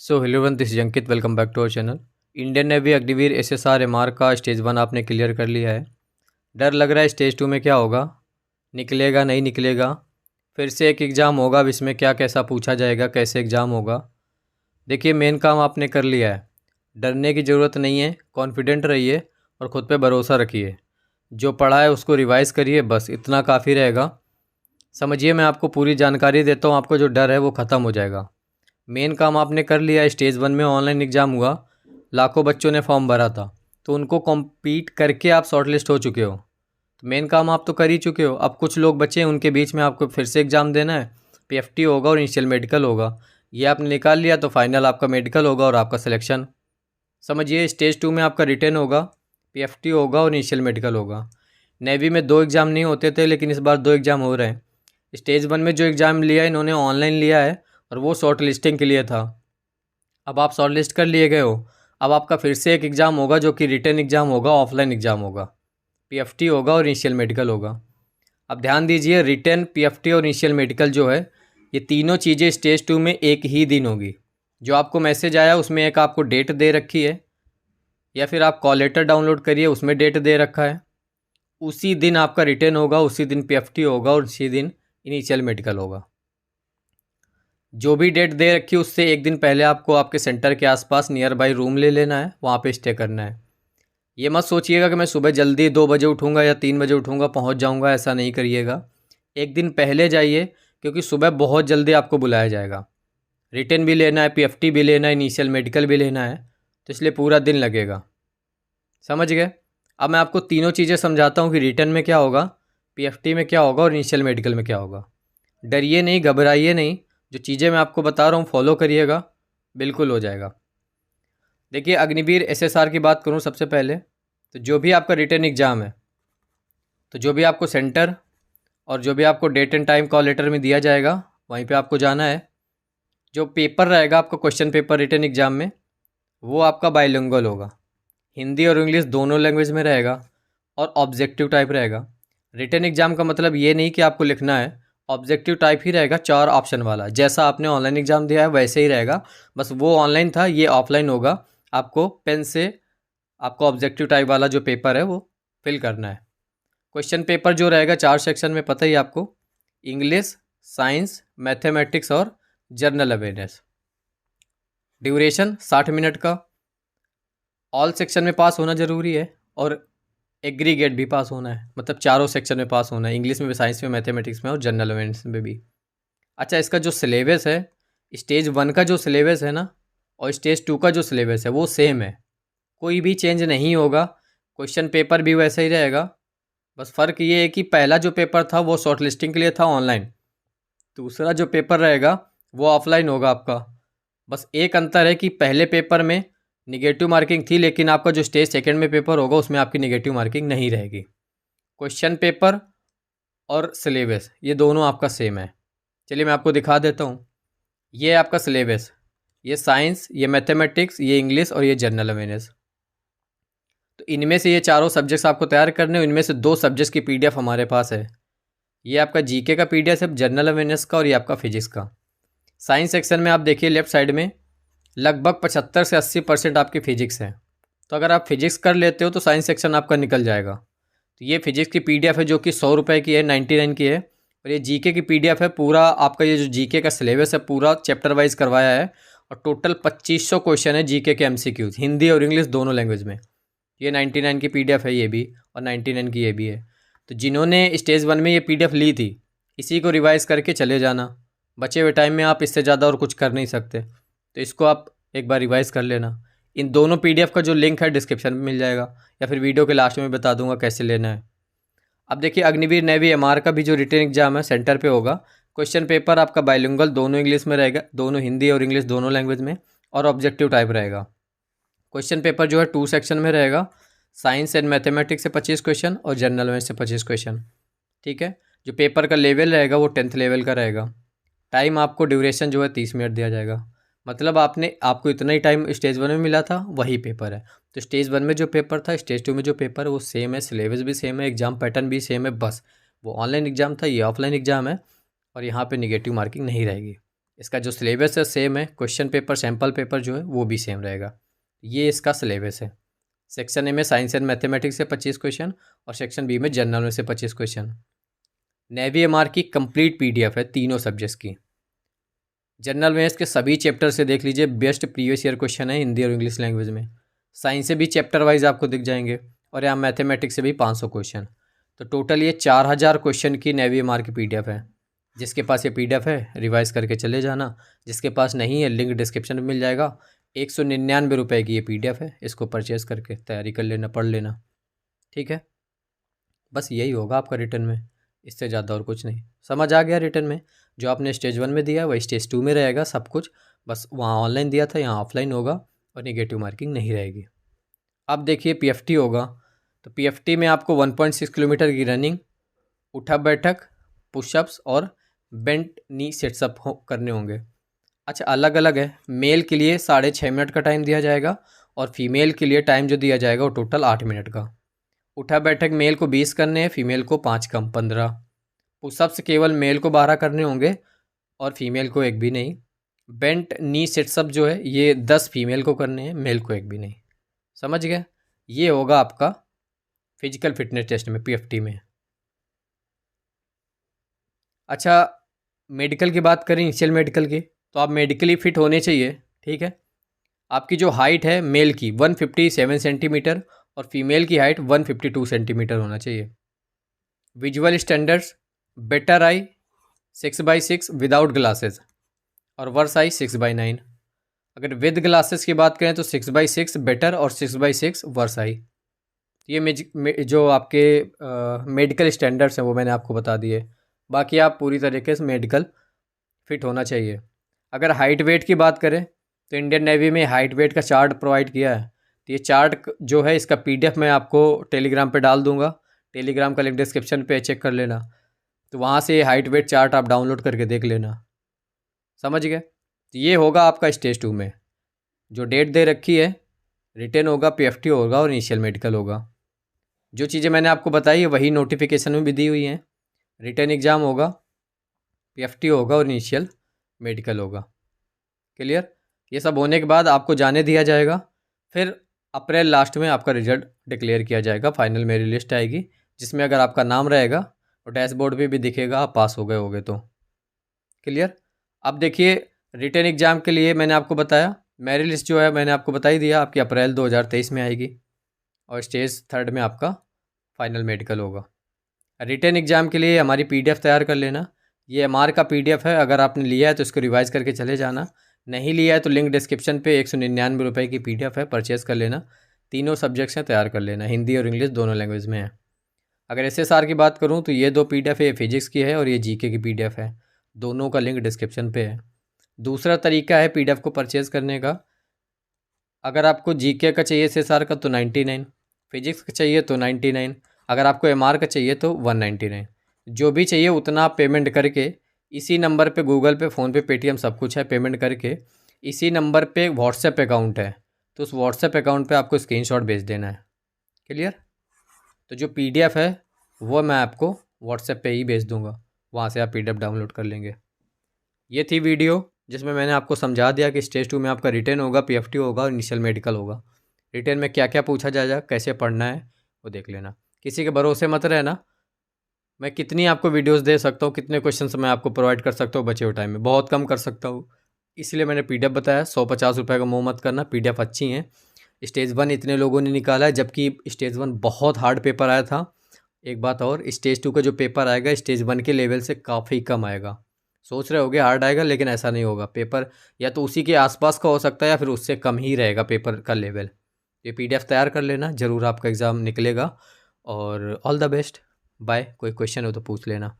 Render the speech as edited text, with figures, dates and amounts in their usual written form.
Hello one, this is Ankit. Welcome back to our channel. Indian navy Agniveer SSR MR का stage 1 आपने clear कर लिया है। डर लग रहा है स्टेज 2 में क्या होगा, निकलेगा नहीं निकलेगा, फिर से एक एग्ज़ाम होगा। अब इसमें क्या कैसा पूछा जाएगा, कैसे एग्ज़ाम होगा। देखिए, मेन काम आपने कर लिया है। डरने की ज़रूरत नहीं है, कॉन्फिडेंट रहिए और ख़ुद पे भरोसा रखिए। जो पढ़ा है उसको रिवाइज़ करिए, बस इतना काफ़ी रहेगा। समझिए, मैं आपको पूरी जानकारी देता हूँ, आपको जो डर है वो ख़त्म हो जाएगा। मेन काम आपने कर लिया। स्टेज 1 में ऑनलाइन एग्ज़ाम हुआ, लाखों बच्चों ने फॉर्म भरा था, तो उनको कॉम्पीट करके आप शॉर्ट लिस्ट हो चुके हो। तो मेन काम आप तो कर ही चुके हो। अब कुछ लोग बचे हैं, उनके बीच में आपको फिर से एग्ज़ाम देना है। पीएफटी होगा और इनिशियल मेडिकल होगा। ये आपने निकाल लिया तो फाइनल आपका मेडिकल होगा और आपका सिलेक्शन। समझिए, स्टेज 2 में आपका रिटन होगा, पीएफटी होगा और इनिशियल मेडिकल होगा। नेवी में 2 एग्ज़ाम नहीं होते थे, लेकिन इस बार 2 एग्ज़ाम हो रहे हैं। स्टेज 1 में जो एग्ज़ाम लिया है इन्होंने ऑनलाइन लिया है और वो शॉर्ट लिस्टिंग के लिए था। अब आप शॉर्ट लिस्ट कर लिए गए हो। अब आपका फिर से एक एग्ज़ाम होगा जो कि रिटन एग्ज़ाम होगा, ऑफलाइन एग्ज़ाम होगा। पीएफटी होगा और इनिशियल मेडिकल होगा। अब ध्यान दीजिए, रिटन, पीएफटी और इनिशियल मेडिकल जो है, ये तीनों चीज़ें स्टेज 2 में एक ही दिन होगी। जो आपको मैसेज आया उसमें एक आपको डेट दे रखी है, या फिर आप कॉल लेटर डाउनलोड करिए, उसमें डेट दे रखा है। उसी दिन आपका रिटन होगा, उसी दिन पीएफटी होगा और उसी दिन इनिशियल मेडिकल होगा। जो भी डेट दे रखी है उससे एक दिन पहले आपको आपके सेंटर के आसपास नियर बाई रूम ले लेना है, वहाँ पे स्टे करना है। ये मत सोचिएगा कि मैं सुबह जल्दी 2 बजे उठूँगा या 3 बजे उठूँगा पहुँच जाऊँगा, ऐसा नहीं करिएगा। एक दिन पहले जाइए, क्योंकि सुबह बहुत जल्दी आपको बुलाया जाएगा। रिटन भी लेना है, पीएफटी भी लेना है, इनिशियल मेडिकल भी लेना है, तो इसलिए पूरा दिन लगेगा। समझ गए? अब मैं आपको तीनों चीज़ें समझाता हूँ कि रिटन में क्या होगा, पीएफटी में क्या होगा और इनिशियल मेडिकल में क्या होगा। डरिए नहीं, घबराइए नहीं। जो चीज़ें मैं आपको बता रहा हूँ फॉलो करिएगा, बिल्कुल हो जाएगा। देखिए, अग्निवीर एसएसआर की बात करूँ सबसे पहले, तो जो भी आपका रिटन एग्ज़ाम है, तो जो भी आपको सेंटर और जो भी आपको date and time call letter में दिया जाएगा, वहीं पे आपको जाना है। जो पेपर रहेगा आपका क्वेश्चन पेपर रिटन एग्ज़ाम में, वो आपका बाइलिंगुअल होगा। हिंदी और इंग्लिश दोनों लैंग्वेज में रहेगा और ऑब्जेक्टिव टाइप रहेगा। रिटन एग्ज़ाम का मतलब ये नहीं कि आपको लिखना है, ऑब्जेक्टिव टाइप ही रहेगा, 4 ऑप्शन वाला। जैसा आपने ऑनलाइन एग्ज़ाम दिया है वैसे ही रहेगा, बस वो ऑनलाइन था, ये ऑफलाइन होगा। आपको पेन से आपको ऑब्जेक्टिव टाइप वाला जो पेपर है वो फिल करना है। क्वेश्चन पेपर जो रहेगा 4 सेक्शन में, पता ही आपको, इंग्लिश, साइंस, मैथमेटिक्स और जनरल अवेयरनेस। ड्यूरेशन 60 मिनट का। ऑल सेक्शन में पास होना ज़रूरी है और एग्रीगेट भी पास होना है, मतलब चारों सेक्शन में पास होना है, इंग्लिश में भी, साइंस में, मैथमेटिक्स में और जनरल अवेयरनेस में भी। अच्छा, इसका जो सिलेबस है, स्टेज 1 का जो सिलेबस है ना और स्टेज 2 का जो सिलेबस है वो सेम है, कोई भी चेंज नहीं होगा। क्वेश्चन पेपर भी वैसा ही रहेगा। बस फ़र्क ये है कि पहला जो पेपर था वो शॉर्ट लिस्टिंग के लिए था ऑनलाइन, दूसरा जो पेपर रहेगा वो ऑफलाइन होगा आपका। बस एक अंतर है कि पहले पेपर में निगेटिव मार्किंग थी, लेकिन आपका जो स्टेज सेकंड में पेपर होगा उसमें आपकी निगेटिव मार्किंग नहीं रहेगी। क्वेश्चन पेपर और सिलेबस ये दोनों आपका सेम है। चलिए मैं आपको दिखा देता हूँ। ये है आपका सिलेबस, ये साइंस, ये मैथमेटिक्स, ये इंग्लिश और ये जनरल अवेयरनेस। तो इनमें से ये चारों सब्जेक्ट्स आपको तैयार करने, इनमें से 2 सब्जेक्ट्स की पीडीएफ हमारे पास है। ये आपका जीके का पीडीएफ है, जनरल अवेयरनेस का, और ये आपका फिजिक्स का। साइंस सेक्शन में आप देखिए लेफ्ट साइड में लगभग 75 से 80% आपकी फ़िज़िक्स है। तो अगर आप फिजिक्स कर लेते हो तो साइंस सेक्शन आपका निकल जाएगा। तो ये फिजिक्स की पीडीएफ है जो कि 100 रुपये की है, 99 की है। और ये जीके की पीडीएफ है, पूरा आपका ये जो जीके का सिलेबस है पूरा चैप्टर वाइज करवाया है, और टोटल 2500 क्वेश्चन है जीके के एमसीक्यूज, हिंदी और इंग्लिश दोनों लैंग्वेज में। ये 99 की पीडीएफ है ये भी, और 99 की ये भी है। तो जिन्होंने स्टेज 1 में ये पीडीएफ ली थी, इसी को रिवाइज़ करके चले जाना। बचे हुए टाइम में आप इससे ज़्यादा और कुछ कर नहीं सकते, तो इसको आप एक बार रिवाइज़ कर लेना। इन दोनों पीडीएफ का जो लिंक है डिस्क्रिप्शन में मिल जाएगा, या फिर वीडियो के लास्ट में बता दूंगा कैसे लेना है। अब देखिए, अग्निवीर नेवी एमआर का भी जो रिटन एग्जाम है सेंटर पे होगा। क्वेश्चन पेपर आपका बाइलिंगुअल दोनों इंग्लिश में रहेगा, दोनों हिंदी और इंग्लिश दोनों लैंग्वेज में, और ऑब्जेक्टिव टाइप रहेगा। क्वेश्चन पेपर जो है 2 सेक्शन में रहेगा, साइंस एंड मैथमेटिक्स से 25 क्वेश्चन और जनरल में से 25 क्वेश्चन। ठीक है, जो पेपर का लेवल रहेगा वो 10th लेवल का रहेगा। टाइम आपको ड्यूरेशन जो है 30 मिनट दिया जाएगा। मतलब आपको इतना ही टाइम स्टेज 1 में मिला था, वही पेपर है। तो स्टेज 1 में जो पेपर था, स्टेज 2 में जो पेपर है वो सेम है, सिलेबस भी सेम है, एग्जाम पैटर्न भी सेम है। बस वो ऑनलाइन एग्ज़ाम था, ये ऑफलाइन एग्ज़ाम है, और यहाँ पे निगेटिव मार्किंग नहीं रहेगी। इसका जो सिलेबस है सेम है, क्वेश्चन पेपर सैम्पल पेपर जो है वो भी सेम रहेगा। ये इसका सिलेबस है। सेक्शन ए में साइंस एंड मैथमेटिक्स से 25 क्वेश्चन और सेक्शन बी में जनरल में से 25 क्वेश्चन। नेवी एमआर की कंप्लीट पीडीएफ है तीनों सब्जेक्ट्स की। जनरल में इसके सभी चैप्टर से देख लीजिए, बेस्ट प्रीवियस ईयर क्वेश्चन है हिंदी और इंग्लिश लैंग्वेज में। साइंस से भी चैप्टर वाइज आपको दिख जाएंगे और यहाँ मैथमेटिक्स से भी 500 क्वेश्चन। तो टोटल ये 4000 क्वेश्चन की नेवी एमआर की पीडीएफ है। जिसके पास ये पीडीएफ है रिवाइज करके चले जाना, जिसके पास नहीं है लिंक डिस्क्रिप्शन में मिल जाएगा। 199 रुपये की ये पीडीएफ है, इसको परचेज़ करके तैयारी कर लेना, पढ़ लेना, ठीक है। बस यही होगा आपका रिटर्न में, इससे ज़्यादा और कुछ नहीं। समझ आ गया? रिटर्न में जो आपने स्टेज 1 में दिया है वही स्टेज 2 में रहेगा सब कुछ, बस वहाँ ऑनलाइन दिया था, यहाँ ऑफलाइन होगा और नेगेटिव मार्किंग नहीं रहेगी। अब देखिए पीएफटी होगा, तो पीएफटी में आपको 1.6 किलोमीटर की रनिंग, उठा बैठक, पुशअप्स और बेंट नी सेट्सअप करने होंगे। अच्छा, अलग अलग है। मेल के लिए 6.5 मिनट का टाइम दिया जाएगा और फीमेल के लिए टाइम जो दिया जाएगा वो टोटल 8 मिनट का। उठा बैठक मेल को 20 करने हैं, फीमेल को 5 कम 15। पुशअप्स केवल मेल को 12 करने होंगे और फीमेल को एक भी नहीं। बेंट नी सेट्सअप जो है ये 10 फीमेल को करने हैं, मेल को एक भी नहीं। समझ गए? ये होगा आपका फिजिकल फिटनेस टेस्ट में, पीएफटी में। अच्छा, मेडिकल की बात करें, इनिशियल मेडिकल की, तो आप मेडिकली फिट होने चाहिए, ठीक है। आपकी जो हाइट है मेल की 157 सेंटीमीटर और फीमेल की हाइट 152 सेंटीमीटर होना चाहिए। Visual standards, better I 6/6 without glasses और वर्स आई 6/9। अगर विद ग्लासेस की बात करें तो 6/6 बेटर और 6/6 वर्स आई। ये जो आपके मेडिकल स्टैंडर्ड्स हैं वो मैंने आपको बता दिए। बाकी आप पूरी तरीके से मेडिकल फिट होना चाहिए। अगर हाइट वेट की बात करें तो इंडियन नेवी में हाइट वेट का चार्ट प्रोवाइड किया है। तो ये चार्ट जो है इसका पीडीएफ मैं आपको टेलीग्राम पे डाल दूंगा, टेलीग्राम का लिंक डिस्क्रिप्शन पे चेक कर लेना। तो वहाँ से हाइट वेट चार्ट आप डाउनलोड करके देख लेना। समझ गए? तो ये होगा आपका स्टेज 2 में जो डेट दे रखी है। रिटन होगा, पीएफटी होगा और इनिशियल मेडिकल होगा। जो चीज़ें मैंने आपको बताई है वही नोटिफिकेशन में भी दी हुई हैं। रिटन एग्ज़ाम होगा, पीएफटी होगा और इनिशियल मेडिकल होगा। क्लियर? ये सब होने के बाद आपको जाने दिया जाएगा। फिर अप्रैल लास्ट में आपका रिजल्ट डिक्लेयर किया जाएगा, फाइनल मेरी लिस्ट आएगी जिसमें अगर आपका नाम रहेगा और डैशबोर्ड पे भी दिखेगा आप पास हो गए होगे तो। क्लियर? अब देखिए रिटन एग्ज़ाम के लिए मैंने आपको बताया, मेरी लिस्ट जो है मैंने आपको बता ही दिया, आपकी अप्रैल 2023 में आएगी और स्टेज 3 में आपका फाइनल मेडिकल होगा। रिटन एग्ज़ाम के लिए हमारी पीडीएफ तैयार कर लेना। ये एमआर का पीडीएफ है, अगर आपने लिया है तो इसको रिवाइज़ करके चले जाना, नहीं लिया है तो लिंक डिस्क्रिप्शन पे 199 रुपये की पीडीएफ है, परचेज़ कर लेना। तीनों सब्जेक्ट्स हैं, तैयार कर लेना, हिंदी और इंग्लिश दोनों लैंग्वेज में है। अगर एसएसआर की बात करूँ तो ये 2 पीडीएफ है, ये फिजिक्स की है और ये जीके की पीडीएफ है, दोनों का लिंक डिस्क्रिप्शन पे है। दूसरा तरीका है पीडीएफ को परचेज़ करने का, अगर आपको जीके का चाहिए एसएसआर का तो 99, फिजिक्स का चाहिए तो 99, अगर आपको एमआर का चाहिए तो 199। जो भी चाहिए उतना आप पेमेंट करके इसी नंबर पे गूगल पे, फ़ोन पे, पेटीएम सब कुछ है, पेमेंट करके इसी नंबर पे व्हाट्सएप अकाउंट है तो उस व्हाट्सएप अकाउंट पे आपको स्क्रीनशॉट भेज देना है। क्लियर? तो जो पीडीएफ है वो मैं आपको व्हाट्सएप पे ही भेज दूंगा, वहाँ से आप पीडीएफ डाउनलोड कर लेंगे। ये थी वीडियो जिसमें मैंने आपको समझा दिया कि स्टेज 2 में आपका रिटन होगा, पीएफटी होगा और इनिशियल मेडिकल होगा। रिटन में क्या क्या पूछा जाएगा, कैसे पढ़ना है वो देख लेना। किसी के भरोसे मत रहना, मैं कितनी आपको वीडियोस दे सकता हूँ, कितने क्वेश्चंस मैं आपको प्रोवाइड कर सकता हूँ बचे हुए टाइम में, बहुत कम कर सकता हूँ। इसलिए मैंने पीडीएफ बताया। 150 रुपये का मुँह मत करना, पीडीएफ अच्छी हैं। स्टेज 1 इतने लोगों ने निकाला है, जबकि स्टेज 1 बहुत हार्ड पेपर आया था। एक बात और, स्टेज 2 का जो पेपर आएगा स्टेज 1 के लेवल से काफ़ी कम आएगा। सोच रहे होगे हार्ड आएगा, लेकिन ऐसा नहीं होगा। पेपर या तो उसी के आसपास का हो सकता है या फिर उससे कम ही रहेगा पेपर का लेवल। ये पीडीएफ तैयार कर लेना, ज़रूर आपका एग्ज़ाम निकलेगा। और ऑल द बेस्ट। बाय। कोई क्वेश्चन हो तो पूछ लेना।